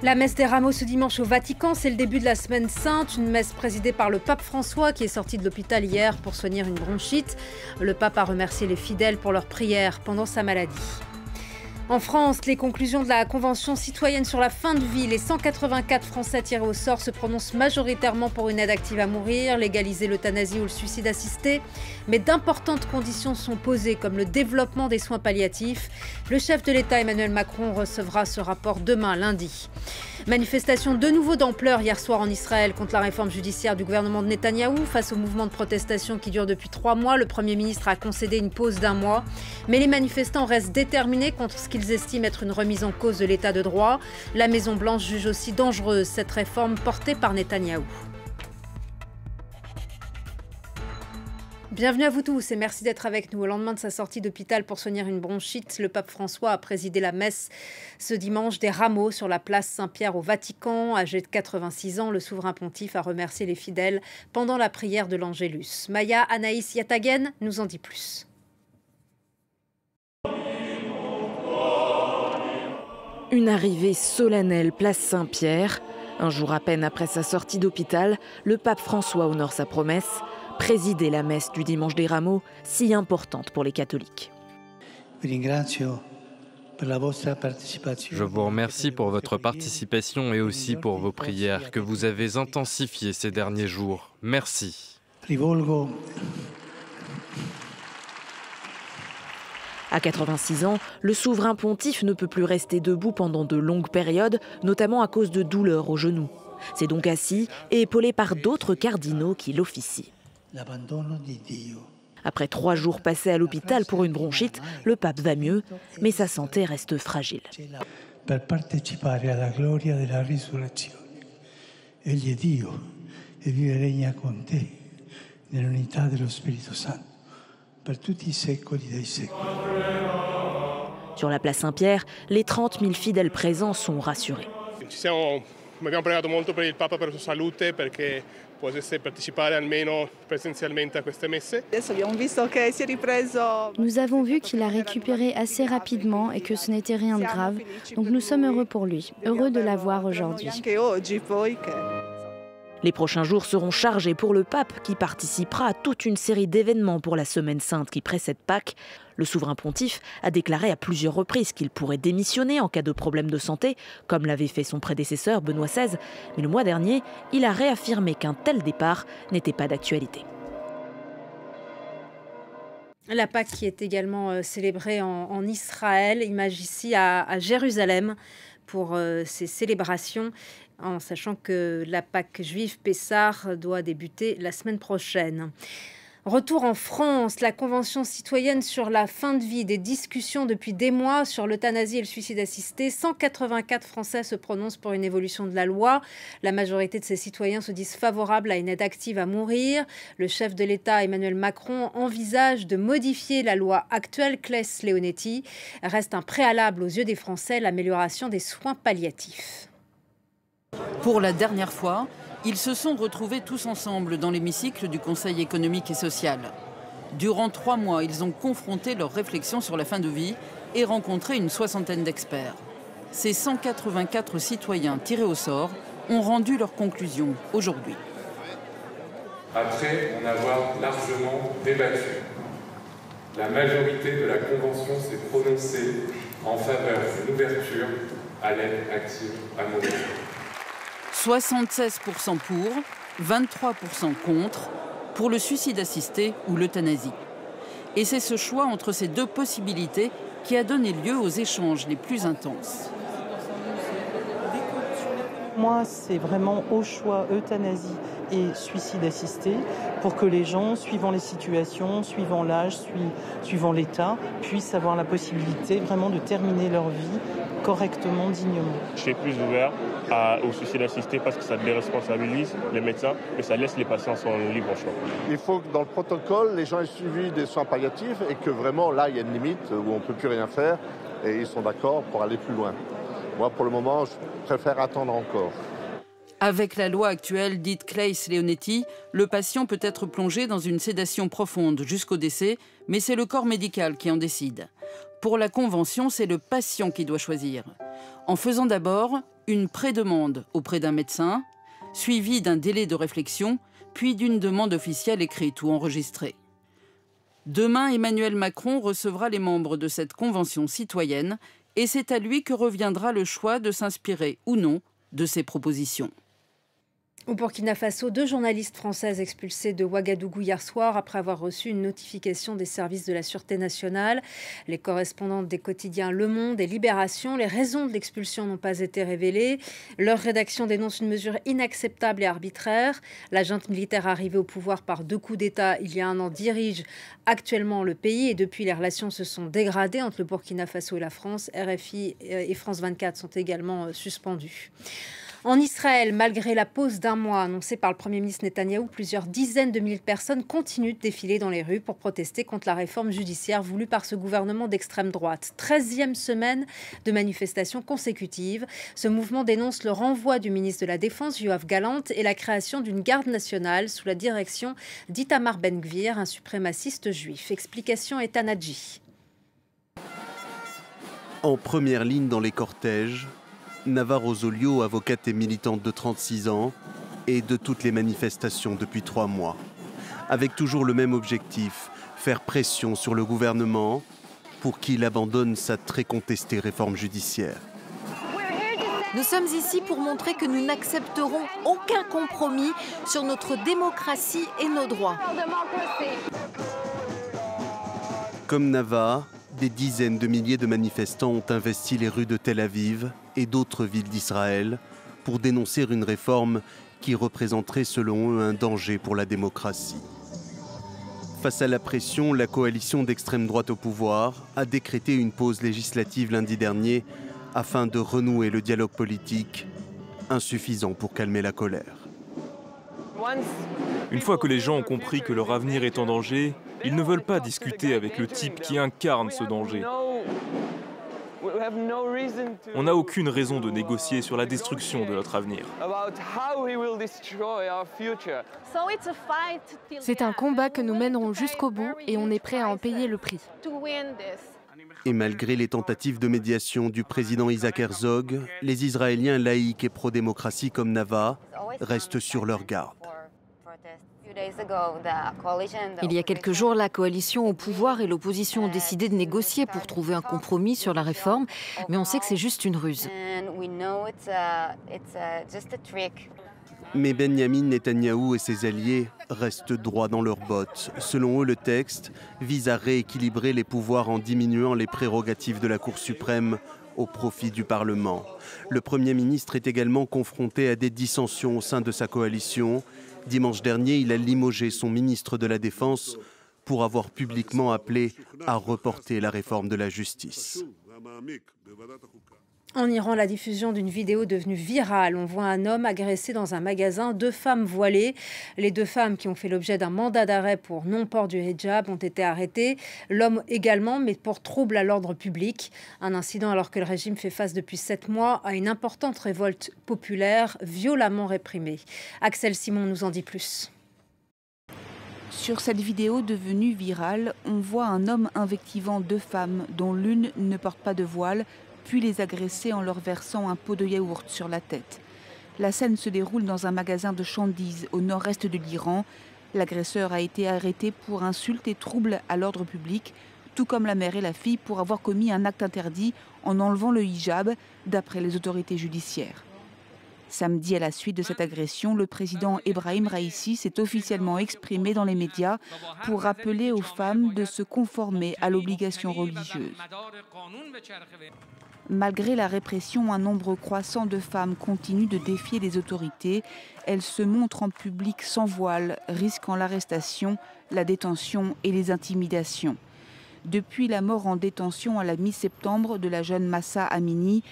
La messe des Rameaux ce dimanche au Vatican, c'est le début de la Semaine Sainte, une messe présidée par le pape François qui est sorti de l'hôpital hier pour soigner une bronchite. Le pape a remercié les fidèles pour leurs prières pendant sa maladie. En France, les conclusions de la Convention citoyenne sur la fin de vie, les 184 Français tirés au sort se prononcent majoritairement pour une aide active à mourir, légaliser l'euthanasie ou le suicide assisté. Mais d'importantes conditions sont posées, comme le développement des soins palliatifs. Le chef de l'État, Emmanuel Macron, recevra ce rapport demain, lundi. Manifestation de nouveau d'ampleur hier soir en Israël contre la réforme judiciaire du gouvernement de Netanyahou. Face au mouvement de protestation qui dure depuis 3 mois, le Premier ministre a concédé une pause d'1 mois. Mais les manifestants restent déterminés contre ce qu'ils estiment être une remise en cause de l'état de droit. La Maison-Blanche juge aussi dangereuse cette réforme portée par Netanyahou. Bienvenue à vous tous et merci d'être avec nous. Au lendemain de sa sortie d'hôpital pour soigner une bronchite, le pape François a présidé la messe ce dimanche des Rameaux sur la place Saint-Pierre au Vatican. Âgé de 86 ans, le souverain pontife a remercié les fidèles pendant la prière de l'Angélus. Maya Anaïs Yatagen nous en dit plus. Une arrivée solennelle place Saint-Pierre. Un jour à peine après sa sortie d'hôpital, le pape François honore sa promesse, présider la messe du dimanche des Rameaux, si importante pour les catholiques. Je vous remercie pour votre participation et aussi pour vos prières que vous avez intensifiées ces derniers jours. Merci. À 86 ans, le souverain pontife ne peut plus rester debout pendant de longues périodes, notamment à cause de douleurs au genou. C'est donc assis et épaulé par d'autres cardinaux qui l'officient. Après 3 jours passés à l'hôpital pour une bronchite, le pape va mieux, mais sa santé reste fragile. Per partecipare alla gloria della risurrezione. Egli è Dio e vive e regna con te nell'unità dello Spirito Santo per tutti i secoli dei secoli. Sur la place Saint-Pierre, les 30 000 fidèles présents sont rassurés. Abbiamo pregato molto per il Papa per la sua salute perché potesse partecipare almeno presenzialmente a queste messe. Nous avons vu qu'il a récupéré assez rapidement et que ce n'était rien de grave. Donc nous sommes heureux pour lui, heureux de l'avoir aujourd'hui. Les prochains jours seront chargés pour le pape qui participera à toute une série d'événements pour la Semaine Sainte qui précède Pâques. Le souverain pontife a déclaré à plusieurs reprises qu'il pourrait démissionner en cas de problème de santé, comme l'avait fait son prédécesseur Benoît XVI. Mais le mois dernier, il a réaffirmé qu'un tel départ n'était pas d'actualité. La Pâque qui est également célébrée en Israël, image ici à Jérusalem pour ces célébrations, en sachant que la Pâque juive Pessah doit débuter la semaine prochaine. Retour en France, la Convention citoyenne sur la fin de vie, des discussions depuis des mois sur l'euthanasie et le suicide assisté. 184 Français se prononcent pour une évolution de la loi. La majorité de ces citoyens se disent favorables à une aide active à mourir. Le chef de l'État, Emmanuel Macron, envisage de modifier la loi actuelle. Claes Leonetti, reste un préalable aux yeux des Français, l'amélioration des soins palliatifs. Pour la dernière fois, ils se sont retrouvés tous ensemble dans l'hémicycle du Conseil économique et social. Durant 3 mois, ils ont confronté leurs réflexions sur la fin de vie et rencontré une 60aine d'experts. Ces 184 citoyens tirés au sort ont rendu leurs conclusions aujourd'hui. Après en avoir largement débattu, la majorité de la Convention s'est prononcée en faveur d'une ouverture à l'aide active à mourir. 76% pour, 23% contre, pour le suicide assisté ou l'euthanasie. Et c'est ce choix entre ces 2 possibilités qui a donné lieu aux échanges les plus intenses. Moi, c'est vraiment au choix euthanasie et suicide assisté pour que les gens, suivant les situations, suivant l'âge, suivant l'état, puissent avoir la possibilité vraiment de terminer leur vie correctement, dignement. Je suis plus ouvert au suicide assisté parce que ça déresponsabilise les médecins, mais ça laisse les patients son libre choix. Il faut que dans le protocole, les gens aient suivi des soins palliatifs et que vraiment là, il y a une limite où on ne peut plus rien faire et ils sont d'accord pour aller plus loin. Moi, pour le moment, je préfère attendre encore. Avec la loi actuelle dite Claes Leonetti, le patient peut être plongé dans une sédation profonde jusqu'au décès, mais c'est le corps médical qui en décide. Pour la Convention, c'est le patient qui doit choisir. En faisant d'abord Une prédemande auprès d'un médecin, suivie d'un délai de réflexion, puis d'une demande officielle écrite ou enregistrée. Demain, Emmanuel Macron recevra les membres de cette convention citoyenne et c'est à lui que reviendra le choix de s'inspirer ou non de ces propositions. Au Burkina Faso, 2 journalistes françaises expulsées de Ouagadougou hier soir après avoir reçu une notification des services de la Sûreté nationale. Les correspondantes des quotidiens Le Monde et Libération, les raisons de l'expulsion n'ont pas été révélées. Leur rédaction dénonce une mesure inacceptable et arbitraire. La junte militaire arrivée au pouvoir par 2 coups d'État il y a 1 an dirige actuellement le pays et depuis les relations se sont dégradées entre le Burkina Faso et la France. RFI et France 24 sont également suspendues. En Israël, malgré la pause d'1 mois annoncée par le Premier ministre Netanyahou, plusieurs dizaines de milliers de personnes continuent de défiler dans les rues pour protester contre la réforme judiciaire voulue par ce gouvernement d'extrême droite. 13e semaine de manifestations consécutives. Ce mouvement dénonce le renvoi du ministre de la Défense, Yoav Gallant, et la création d'une garde nationale sous la direction d'Itamar Ben-Gvir, un suprémaciste juif. Explication Ethan Hadji. En première ligne dans les cortèges, Nava Rosolio, avocate et militante de 36 ans, et de toutes les manifestations depuis 3 mois. Avec toujours le même objectif, faire pression sur le gouvernement pour qu'il abandonne sa très contestée réforme judiciaire. Nous sommes ici pour montrer que nous n'accepterons aucun compromis sur notre démocratie et nos droits. Comme Nava, des dizaines de milliers de manifestants ont investi les rues de Tel Aviv et d'autres villes d'Israël pour dénoncer une réforme qui représenterait selon eux un danger pour la démocratie. Face à la pression, la coalition d'extrême droite au pouvoir a décrété une pause législative lundi dernier afin de renouer le dialogue politique, insuffisant pour calmer la colère. Une fois que les gens ont compris que leur avenir est en danger, ils ne veulent pas discuter avec le type qui incarne ce danger. On n'a aucune raison de négocier sur la destruction de notre avenir. C'est un combat que nous mènerons jusqu'au bout et on est prêt à en payer le prix. Et malgré les tentatives de médiation du président Isaac Herzog, les Israéliens laïcs et pro-démocratie comme Nava restent sur leur garde. Il y a quelques jours, la coalition au pouvoir et l'opposition ont décidé de négocier pour trouver un compromis sur la réforme, mais on sait que c'est juste une ruse. Mais Benyamin Netanyahou et ses alliés restent droits dans leurs bottes. Selon eux, le texte vise à rééquilibrer les pouvoirs en diminuant les prérogatives de la Cour suprême au profit du Parlement. Le Premier ministre est également confronté à des dissensions au sein de sa coalition. Dimanche dernier, il a limogé son ministre de la Défense pour avoir publiquement appelé à reporter la réforme de la justice. En Iran, la diffusion d'une vidéo devenue virale. On voit un homme agressé dans un magasin 2 femmes voilées. Les 2 femmes qui ont fait l'objet d'un mandat d'arrêt pour non-port du hijab ont été arrêtées. L'homme également, mais pour trouble à l'ordre public. Un incident alors que le régime fait face depuis 7 mois à une importante révolte populaire violemment réprimée. Axel Simon nous en dit plus. Sur cette vidéo devenue virale, on voit un homme invectivant 2 femmes dont l'une ne porte pas de voile, puis les agresser en leur versant un pot de yaourt sur la tête. La scène se déroule dans un magasin de Chandiz, au nord-est de l'Iran. L'agresseur a été arrêté pour insulte et trouble à l'ordre public, tout comme la mère et la fille pour avoir commis un acte interdit en enlevant le hijab, d'après les autorités judiciaires. Samedi, à la suite de cette agression, le président Ebrahim Raïssi s'est officiellement exprimé dans les médias pour rappeler aux femmes de se conformer à l'obligation religieuse. Malgré la répression, un nombre croissant de femmes continuent de défier les autorités. Elles se montrent en public sans voile, risquant l'arrestation, la détention et les intimidations. Depuis la mort en détention à la mi-septembre de la jeune Mahsa Amini,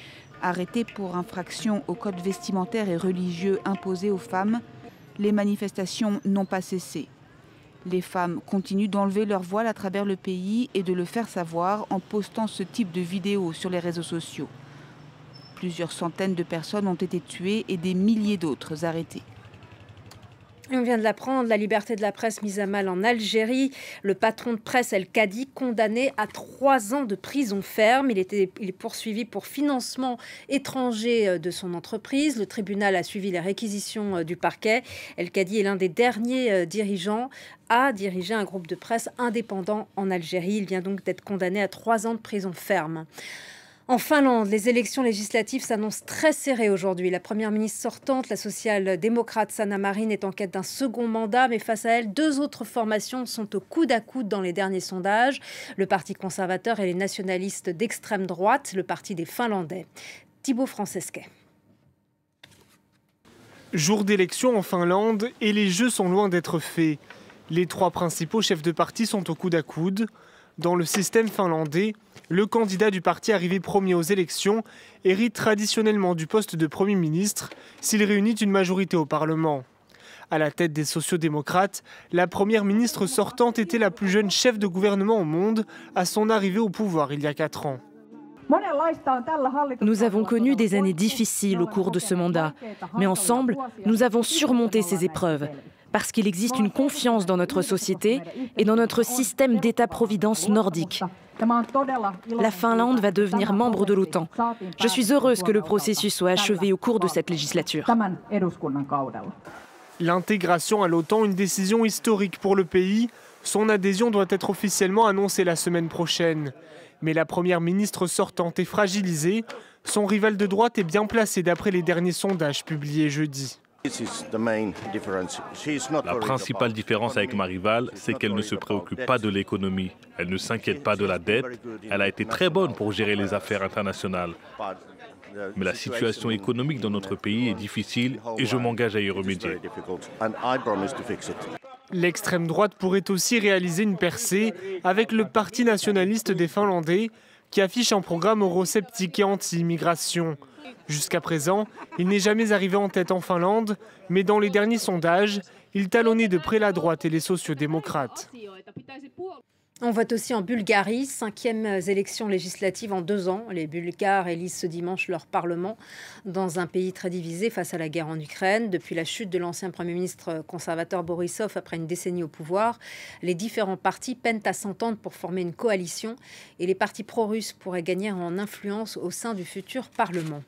arrêtée pour infraction au code vestimentaire et religieux imposé aux femmes, les manifestations n'ont pas cessé. Les femmes continuent d'enlever leur voile à travers le pays et de le faire savoir en postant ce type de vidéos sur les réseaux sociaux. Plusieurs centaines de personnes ont été tuées et des milliers d'autres arrêtées. Et on vient de l'apprendre, la liberté de la presse mise à mal en Algérie. Le patron de presse El Kadi, condamné à 3 ans de prison ferme. Il est poursuivi pour financement étranger de son entreprise. Le tribunal a suivi les réquisitions du parquet. El Kadi est l'un des derniers dirigeants à diriger un groupe de presse indépendant en Algérie. Il vient donc d'être condamné à 3 ans de prison ferme. En Finlande, les élections législatives s'annoncent très serrées aujourd'hui. La première ministre sortante, la social-démocrate Sanna Marin, est en quête d'un second mandat, mais face à elle, 2 autres formations sont au coude à coude dans les derniers sondages. Le Parti conservateur et les nationalistes d'extrême droite, le Parti des Finlandais. Thibaut Francesquet. Jour d'élection en Finlande et les jeux sont loin d'être faits. Les 3 principaux chefs de parti sont au coude à coude. Dans le système finlandais, le candidat du parti arrivé premier aux élections hérite traditionnellement du poste de Premier ministre s'il réunit une majorité au Parlement. À la tête des sociodémocrates, la première ministre sortante était la plus jeune chef de gouvernement au monde à son arrivée au pouvoir il y a 4 ans. Nous avons connu des années difficiles au cours de ce mandat, mais ensemble, nous avons surmonté ces épreuves. Parce qu'il existe une confiance dans notre société et dans notre système d'État-providence nordique. La Finlande va devenir membre de l'OTAN. Je suis heureuse que le processus soit achevé au cours de cette législature. L'intégration à l'OTAN, une décision historique pour le pays. Son adhésion doit être officiellement annoncée la semaine prochaine. Mais la première ministre sortante est fragilisée. Son rival de droite est bien placé d'après les derniers sondages publiés jeudi. La principale différence avec ma rivale, c'est qu'elle ne se préoccupe pas de l'économie. Elle ne s'inquiète pas de la dette. Elle a été très bonne pour gérer les affaires internationales. Mais la situation économique dans notre pays est difficile et je m'engage à y remédier. L'extrême droite pourrait aussi réaliser une percée avec le Parti nationaliste des Finlandais qui affiche un programme eurosceptique et anti-immigration. Jusqu'à présent, il n'est jamais arrivé en tête en Finlande, mais dans les derniers sondages, il talonnait de près la droite et les sociodémocrates. On vote aussi en Bulgarie, 5e élection législative en 2 ans. Les Bulgares élisent ce dimanche leur parlement dans un pays très divisé face à la guerre en Ukraine. Depuis la chute de l'ancien Premier ministre conservateur Borisov après une décennie au pouvoir, les différents partis peinent à s'entendre pour former une coalition et les partis pro-russes pourraient gagner en influence au sein du futur Parlement.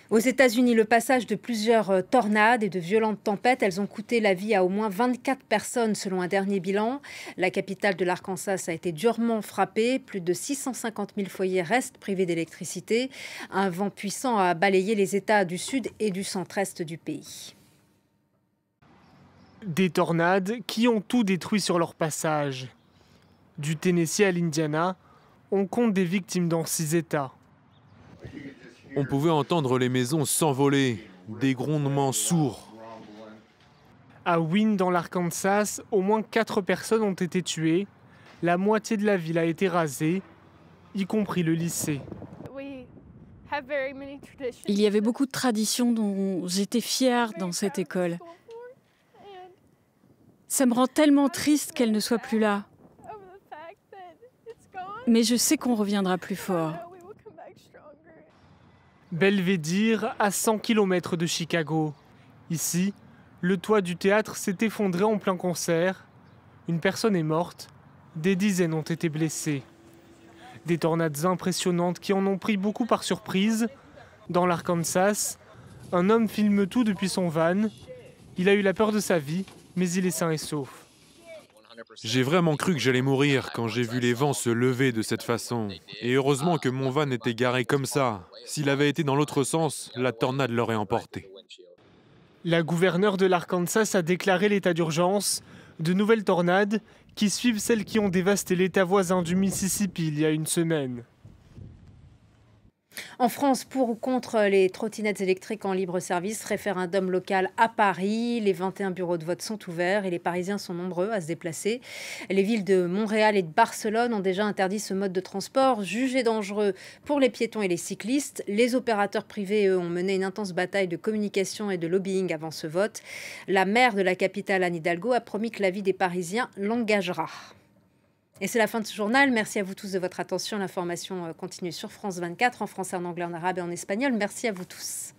Aux États-Unis, le passage de plusieurs tornades et de violentes tempêtes, elles ont coûté la vie à au moins 24 personnes selon un dernier bilan. La capitale de l'Arkansas a été durement frappée. Plus de 650 000 foyers restent privés d'électricité. Un vent puissant a balayé les États du sud et du centre-est du pays. Des tornades qui ont tout détruit sur leur passage. Du Tennessee à l'Indiana, on compte des victimes dans 6 États. On pouvait entendre les maisons s'envoler, des grondements sourds. À Wynne, dans l'Arkansas, au moins 4 personnes ont été tuées. La moitié de la ville a été rasée, y compris le lycée. Il y avait beaucoup de traditions dont j'étais fière dans cette école. Ça me rend tellement triste qu'elle ne soit plus là. Mais je sais qu'on reviendra plus fort. Belvédère, à 100 km de Chicago. Ici, le toit du théâtre s'est effondré en plein concert. Une personne est morte, des dizaines ont été blessées. Des tornades impressionnantes qui en ont pris beaucoup par surprise. Dans l'Arkansas, un homme filme tout depuis son van. Il a eu la peur de sa vie, mais il est sain et sauf. J'ai vraiment cru que j'allais mourir quand j'ai vu les vents se lever de cette façon. Et heureusement que mon van était garé comme ça. S'il avait été dans l'autre sens, la tornade l'aurait emporté. La gouverneure de l'Arkansas a déclaré l'état d'urgence. De nouvelles tornades qui suivent celles qui ont dévasté l'État voisin du Mississippi il y a une semaine. En France, pour ou contre les trottinettes électriques en libre service, référendum local à Paris. Les 21 bureaux de vote sont ouverts et les Parisiens sont nombreux à se déplacer. Les villes de Montréal et de Barcelone ont déjà interdit ce mode de transport, jugé dangereux pour les piétons et les cyclistes. Les opérateurs privés, eux, ont mené une intense bataille de communication et de lobbying avant ce vote. La maire de la capitale, Anne Hidalgo, a promis que la vie des Parisiens l'engagera. Et c'est la fin de ce journal. Merci à vous tous de votre attention. L'information continue sur France 24, en français, en anglais, en arabe et en espagnol. Merci à vous tous.